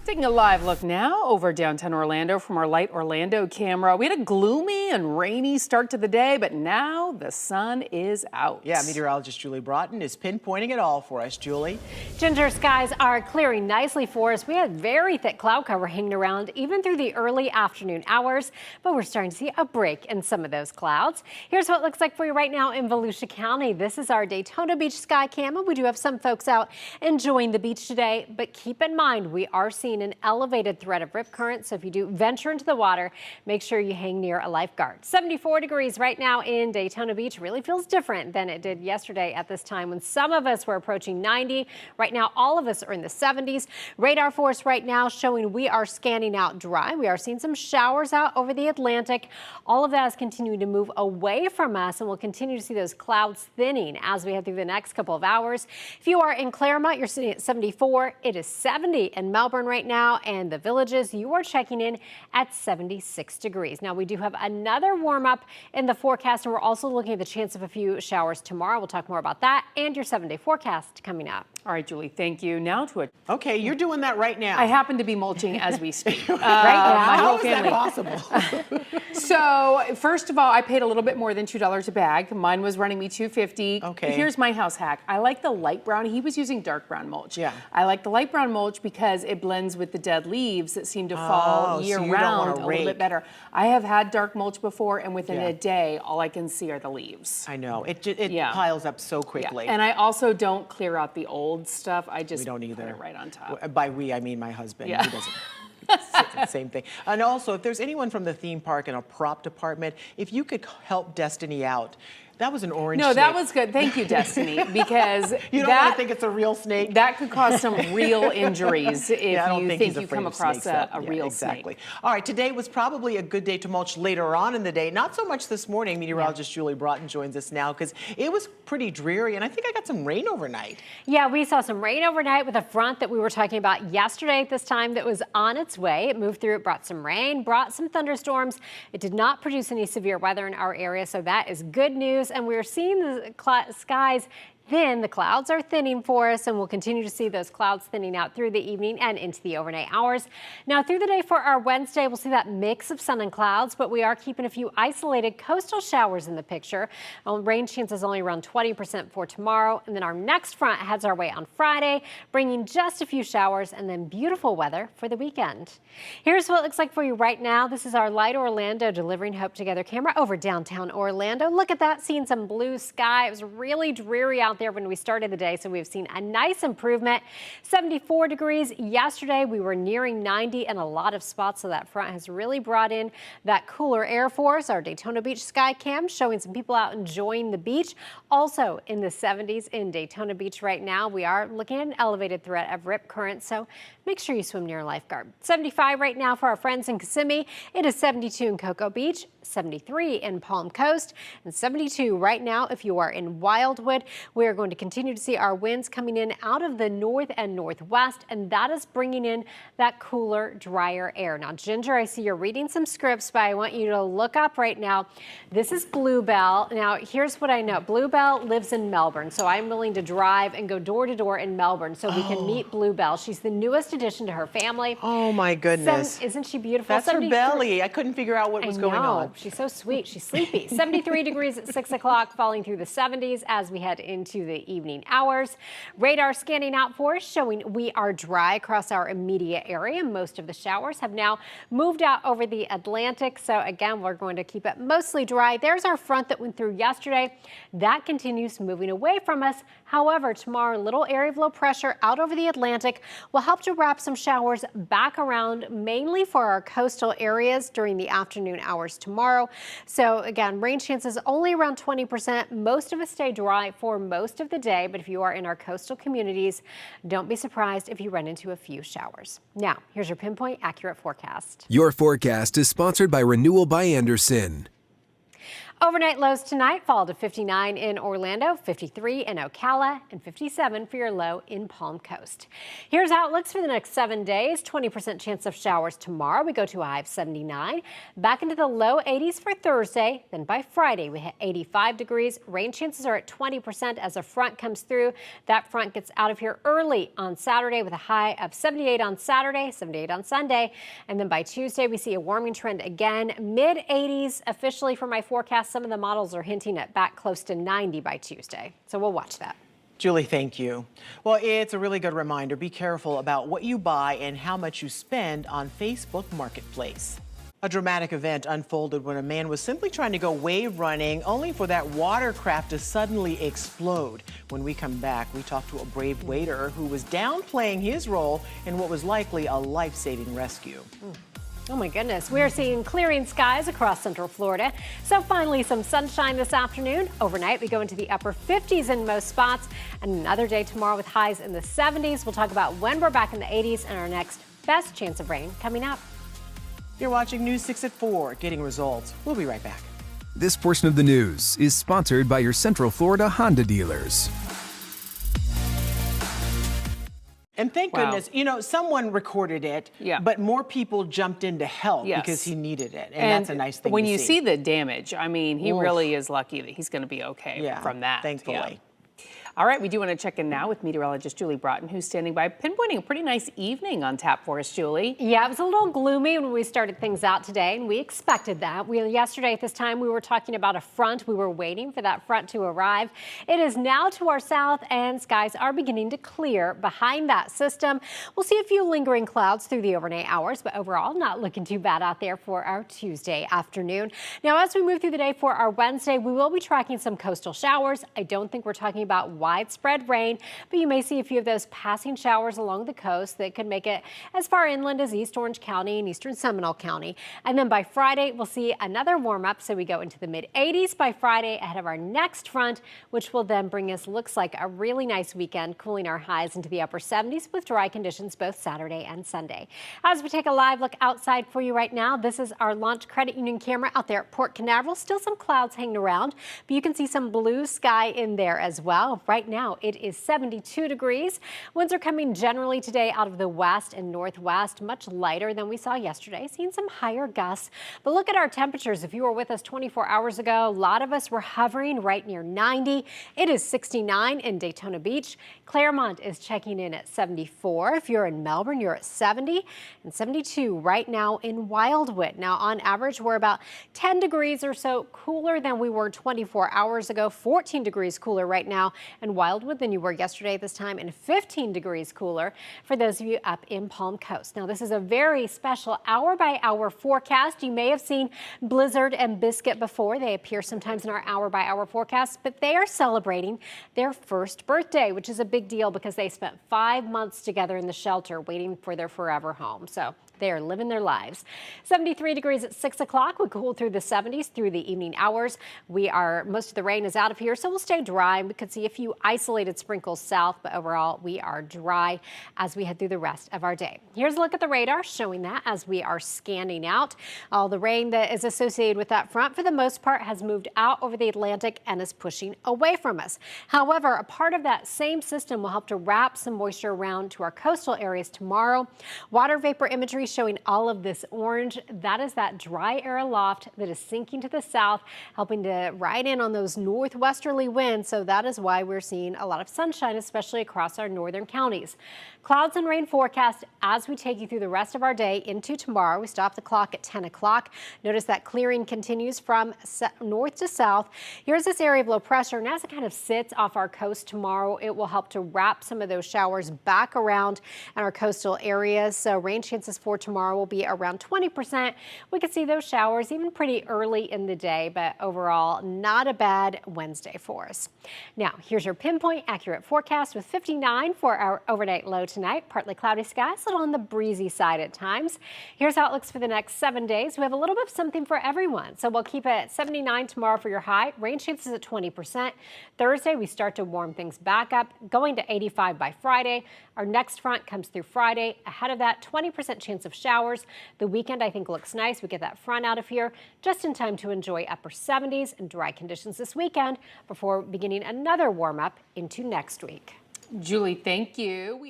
Taking a live look now over downtown Orlando from our Light Orlando camera. We had a gloomy and rainy start to the day, but now the sun is out. Yeah, meteorologist Julie Broughton is pinpointing it all for us. Julie? Ginger, skies are clearing nicely for us. We had very thick cloud cover hanging around even through the early afternoon hours, but we're starting to see a break in some of those clouds. Here's what it looks like for you right now in Volusia County. This is our Daytona Beach sky cam. We do have some folks out enjoying the beach today, but keep in mind we are seeing an elevated threat of rip current, so if you do venture into the water, make sure you hang near a lifeguard. 74 degrees right now in Daytona Beach. Really feels different than it did yesterday at this time when some of us were approaching 90. Right now, all of us are in the 70s. Radar force right now showing we are scanning out dry. We are seeing some showers out over the Atlantic. All of that is continuing to move away from us, and we'll continue to see those clouds thinning as we head through the next couple of hours. If you are in Claremont, you're sitting at 74. It is 70 in Melbourne right now, and the Villages, you are checking in at 76 degrees. Now, we do have another warm up in the forecast, and we're also looking at the chance of a few showers tomorrow. We'll talk more about that and your 7-day forecast coming up. All right, Julie, thank you. Now to it. Okay, you're doing that right now. I happen to be mulching as we speak. Right now? How is that possible? So, first of all, I paid a little bit more than $2 a bag. Mine was running me $2.50. Okay. Here's my house hack. I like the light brown. He was using dark brown mulch. Yeah. I like the light brown mulch because it blends with the dead leaves that seem to fall so year you don't round wanna a little rake. bit better. I have had dark mulch before, and within Yeah. a day, all I can see are the leaves. I know. It Yeah. piles up so Yeah. quickly. And I also don't clear out the old stuff. I just We don't put either. it right on top. By we, I mean my husband. Yeah. He doesn't. It's the same thing. And also, if there's anyone from the theme park and a prop department, if you could help Destiny out. That was an orange No, snake. that was good. Thank you, Destiny, because You don't want to think it's a real snake? that could cause some real injuries if Yeah, I don't you think think he's you afraid come of across snakes, a though. real exactly. snake. All right, today was probably a good day to mulch later on in the day. Not so much this morning. Meteorologist Julie Broughton joins us now because it was pretty dreary, and I think I got some rain overnight. Yeah, we saw some rain overnight with a front that we were talking about yesterday at this time that was on its way. It moved through, it brought some rain, brought some thunderstorms. It did not produce any severe weather in our area, so that is good news. And we're seeing the skies thin. The clouds are thinning for us, and we'll continue to see those clouds thinning out through the evening and into the overnight hours. Now, through the day for our Wednesday, we'll see that mix of sun and clouds, but we are keeping a few isolated coastal showers in the picture. Rain chances only around 20% for tomorrow, and then our next front heads our way on Friday, bringing just a few showers and then beautiful weather for the weekend. Here's what it looks like for you right now. This is our Light Orlando Delivering Hope Together camera over downtown Orlando. Look at that, seeing some blue sky. It was really dreary out there when we started the day, so we've seen a nice improvement. 74 degrees yesterday. We were nearing 90 in a lot of spots, so that front has really brought in that cooler air for us. Our Daytona Beach sky cam showing some people out enjoying the beach. Also in the 70s in Daytona Beach right now. We are looking at an elevated threat of rip current, so make sure you swim near a lifeguard. 75 right now for our friends in Kissimmee. It is 72 in Cocoa Beach, 73 in Palm Coast, and 72 right now if you are in Wildwood. We are going to continue to see our winds coming in out of the north and northwest, and that is bringing in that cooler, drier air. Now, Ginger, I see you're reading some scripts, but I want you to look up right now. This is Bluebell. Now, here's what I know. Bluebell lives in Melbourne, so I'm willing to drive and go door to door in Melbourne so we can meet Bluebell. She's the newest addition to her family. Oh, my goodness. Isn't she beautiful? That's her belly. I couldn't figure out what was going on. She's so sweet. She's sleepy. 73 degrees at 6 o'clock, falling through the 70s as we head into the evening hours. Radar scanning out for us, showing we are dry across our immediate area. Most of the showers have now moved out over the Atlantic. So again, we're going to keep it mostly dry. There's our front that went through yesterday. That continues moving away from us. However, tomorrow, a little area of low pressure out over the Atlantic will help to wrap some showers back around, mainly for our coastal areas during the afternoon hours tomorrow. So again, rain chances only around 20%. Most of us stay dry for most of the day, but if you are in our coastal communities, don't be surprised if you run into a few showers. Now, here's your Pinpoint accurate forecast. Your forecast is sponsored by Renewal by Andersen. Overnight lows tonight fall to 59 in Orlando, 53 in Ocala, and 57 for your low in Palm Coast. Here's how it looks for the next 7 days. 20% chance of showers tomorrow. We go to a high of 79. Back into the low 80s for Thursday. Then by Friday, we hit 85 degrees. Rain chances are at 20% as a front comes through. That front gets out of here early on Saturday with a high of 78 on Saturday, 78 on Sunday. And then by Tuesday, we see a warming trend again. Mid-80s officially for my forecast. Some of the models are hinting at back close to 90 by Tuesday. So we'll watch that. Julie, thank you. Well, it's a really good reminder. Be careful about what you buy and how much you spend on Facebook Marketplace. A dramatic event unfolded when a man was simply trying to go wave running, only for that watercraft to suddenly explode. When we come back, we talk to a brave waiter who was downplaying his role in what was likely a life-saving rescue. Oh my goodness, we are seeing clearing skies across Central Florida. So finally some sunshine this afternoon. Overnight we go into the upper 50s in most spots, and another day tomorrow with highs in the 70s. We'll talk about when we're back in the 80s and our next best chance of rain coming up. You're watching News 6 at 4, Getting Results. We'll be right back. This portion of the news is sponsored by your Central Florida Honda dealers. And thank goodness, you know, someone recorded it, but more people jumped in to help because he needed it. And that's a nice thing when to you see. see the damage, I mean, he really is lucky that he's going to be okay from that. Thankfully. All right, we do want to check in now with meteorologist Julie Broughton, who's standing by, pinpointing a pretty nice evening on tap for us, Julie. Yeah, it was a little gloomy when we started things out today, and we expected that. Yesterday at this time, we were talking about a front. We were waiting for that front to arrive. It is now to our south, and skies are beginning to clear behind that system. We'll see a few lingering clouds through the overnight hours, but overall, not looking too bad out there for our Tuesday afternoon. Now, as we move through the day for our Wednesday, we will be tracking some coastal showers. I don't think we're talking about widespread rain, but you may see a few of those passing showers along the coast that could make it as far inland as East Orange County and Eastern Seminole County. And then by Friday, we'll see another warm up. So we go into the mid 80s by Friday ahead of our next front, which will then bring us, looks like a really nice weekend, cooling our highs into the upper 70s with dry conditions both Saturday and Sunday. As we take a live look outside for you right now, this is our Launch Credit Union camera out there at Port Canaveral. Still some clouds hanging around, but you can see some blue sky in there as well. Right now, it is 72 degrees. Winds are coming generally today out of the west and northwest, much lighter than we saw yesterday, seeing some higher gusts. But look at our temperatures. If you were with us 24 hours ago, a lot of us were hovering right near 90. It is 69 in Daytona Beach. Claremont is checking in at 74. If you're in Melbourne, you're at 70 and 72 right now in Wildwood. Now, on average, we're about 10 degrees or so cooler than we were 24 hours ago, 14 degrees cooler right now in Wildwood than you were yesterday at this time, and 15 degrees cooler for those of you up in Palm Coast. Now, this is a very special hour-by-hour forecast. You may have seen Blizzard and Biscuit before. They appear sometimes in our hour-by-hour forecast, but they are celebrating their first birthday, which is a big deal because they spent 5 months together in the shelter waiting for their forever home. So they are living their lives. 73 degrees at 6 o'clock. We cool through the 70s through the evening hours. Most of the rain is out of here, so we'll stay dry. We could see a few isolated sprinkles south, but overall we are dry as we head through the rest of our day. Here's a look at the radar showing that as we are scanning out. All the rain that is associated with that front, for the most part, has moved out over the Atlantic and is pushing away from us. However, a part of that same system will help to wrap some moisture around to our coastal areas tomorrow. Water vapor imagery showing all of this orange. That is that dry air aloft that is sinking to the south, helping to ride in on those northwesterly winds. So that is why we're seeing a lot of sunshine, especially across our northern counties. Clouds and rain forecast as we take you through the rest of our day into tomorrow. We stop the clock at 10 o'clock. Notice that clearing continues from north to south. Here's this area of low pressure, and as it kind of sits off our coast tomorrow, it will help to wrap some of those showers back around in our coastal areas. So rain chances for tomorrow will be around 20%. We could see those showers even pretty early in the day, but overall, not a bad Wednesday for us. Now, here's your your Pinpoint accurate forecast with 59 for our overnight low tonight. Partly cloudy skies, a little on the breezy side at times. Here's how it looks for the next 7 days. We have a little bit of something for everyone. So we'll keep it at 79 tomorrow for your high. Rain chances at 20%. Thursday, we start to warm things back up, going to 85 by Friday. Our next front comes through Friday. Ahead of that, 20% chance of showers. The weekend, I think, looks nice. We get that front out of here just in time to enjoy upper 70s and dry conditions this weekend before beginning another warm up into next week. Julie, thank you.